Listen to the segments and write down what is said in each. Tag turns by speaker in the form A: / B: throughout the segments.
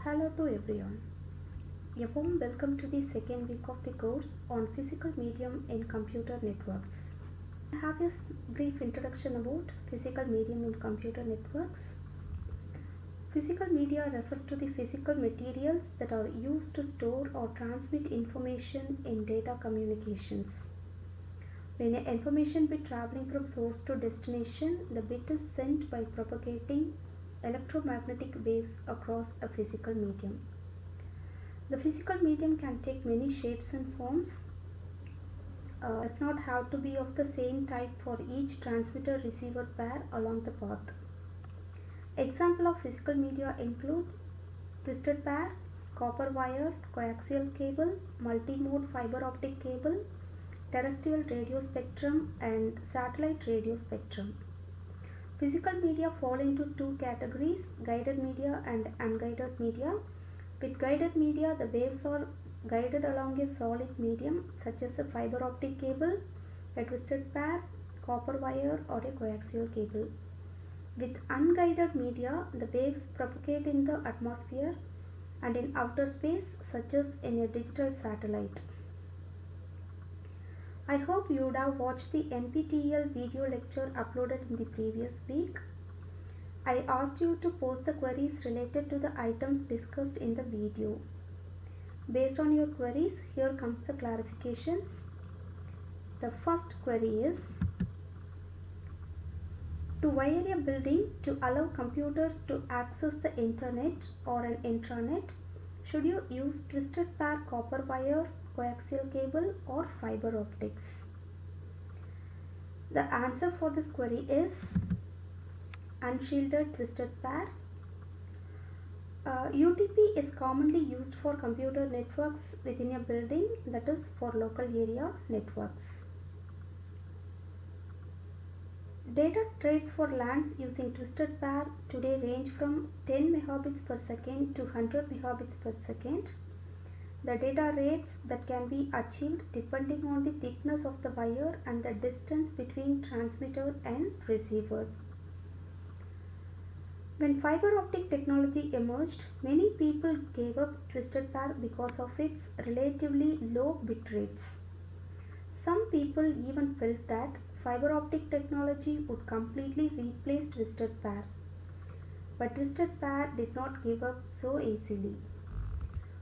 A: Hello to everyone. A warm welcome to the second week of the course on physical medium in computer networks. I have a brief introduction about physical medium in computer networks. Physical media refers to the physical materials that are used to store or transmit information in data communications. When an information bit traveling from source to destination, the bit is sent by propagating electromagnetic waves across a physical medium. The physical medium can take many shapes and forms. Does not have to be of the same type for each transmitter-receiver pair along the path. Example of physical media includes twisted pair, copper wire, coaxial cable, multimode fiber optic cable, terrestrial radio spectrum, and satellite radio spectrum. Physical media fall into two categories, guided media and unguided media. With guided media, the waves are guided along a solid medium such as a fiber optic cable, a twisted pair, copper wire, or a coaxial cable. With unguided media, the waves propagate in the atmosphere and in outer space such as in a digital satellite. I hope you would have watched the NPTEL video lecture uploaded in the previous week. I asked you to post the queries related to the items discussed in the video. Based on your queries, here comes the clarifications. The first query is, to wire a building to allow computers to access the internet or an intranet, should you use twisted pair copper wire, coaxial cable, or fiber optics? The answer for this query is unshielded twisted pair. UTP is commonly used for computer networks within a building, that is for local area networks. Data rates for LANs using twisted pair today range from 10 megabits per second to 100 megabits per second. The data rates that can be achieved depending on the thickness of the wire and the distance between transmitter and receiver. When fiber optic technology emerged, many people gave up twisted pair because of its relatively low bit rates. Some people even felt that fiber optic technology would completely replace twisted pair. But twisted pair did not give up so easily.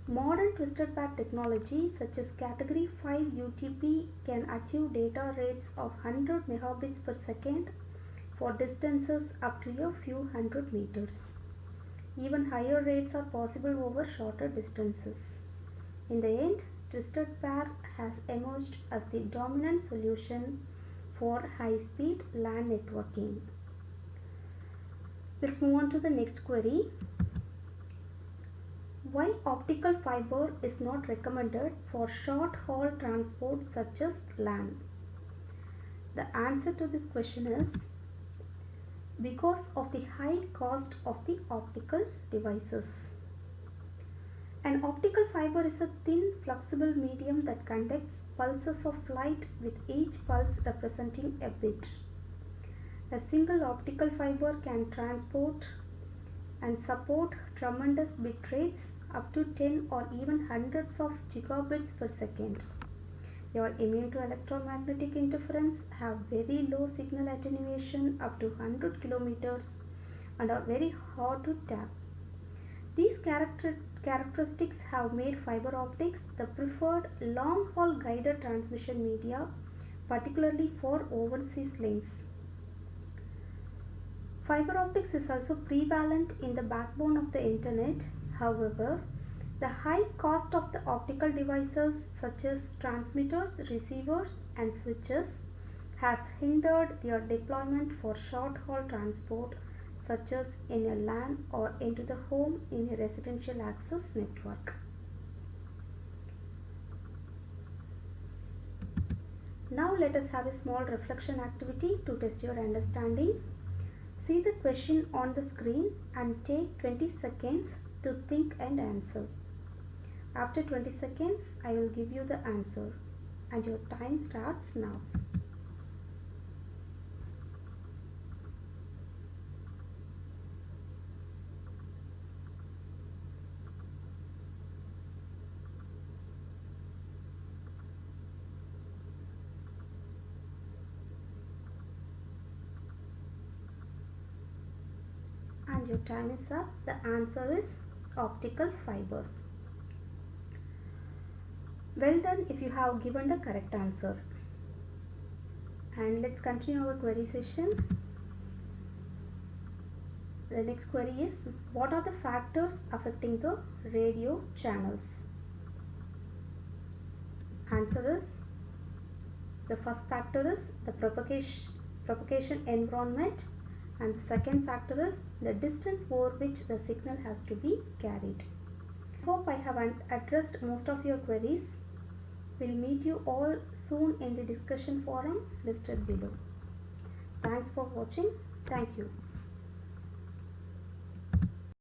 A: Modern twisted pair technology such as category 5 UTP can achieve data rates of 100 megabits per second for distances up to a few hundred meters. Even higher rates are possible over shorter distances. In the end, twisted pair has emerged as the dominant solution for high-speed LAN networking. Let's move on to the next query. Why optical fiber is not recommended for short haul transport such as LAN? The answer to this question is because of the high cost of the optical devices. An optical fiber is a thin flexible medium that conducts pulses of light with each pulse representing a bit. A single optical fiber can transport and support tremendous bit rates up to 10 or even hundreds of gigabits per second. They are immune to electromagnetic interference, have very low signal attenuation up to 100 kilometers, and are very hard to tap. These characteristics have made fiber optics the preferred long-haul guided transmission media, particularly for overseas links. Fiber optics is also prevalent in the backbone of the internet. However, the high cost of the optical devices such as transmitters, receivers, and switches has hindered their deployment for short-haul transport such as in a LAN or into the home in a residential access network. Now let us have a small reflection activity to test your understanding. See the question on the screen and take 20 seconds to think and answer. After 20 seconds, I will give you the answer and your time starts now. your time is up. The answer is optical fiber. Well done if you have given the correct answer. And let's continue our query session. The next query is, what are the factors affecting the radio channels? Answer is, the first factor is the propagation environment, and the second factor is the distance over which the signal has to be carried. Hope I have addressed most of your queries. We'll meet you all soon in the discussion forum listed below. Thanks for watching. Thank you.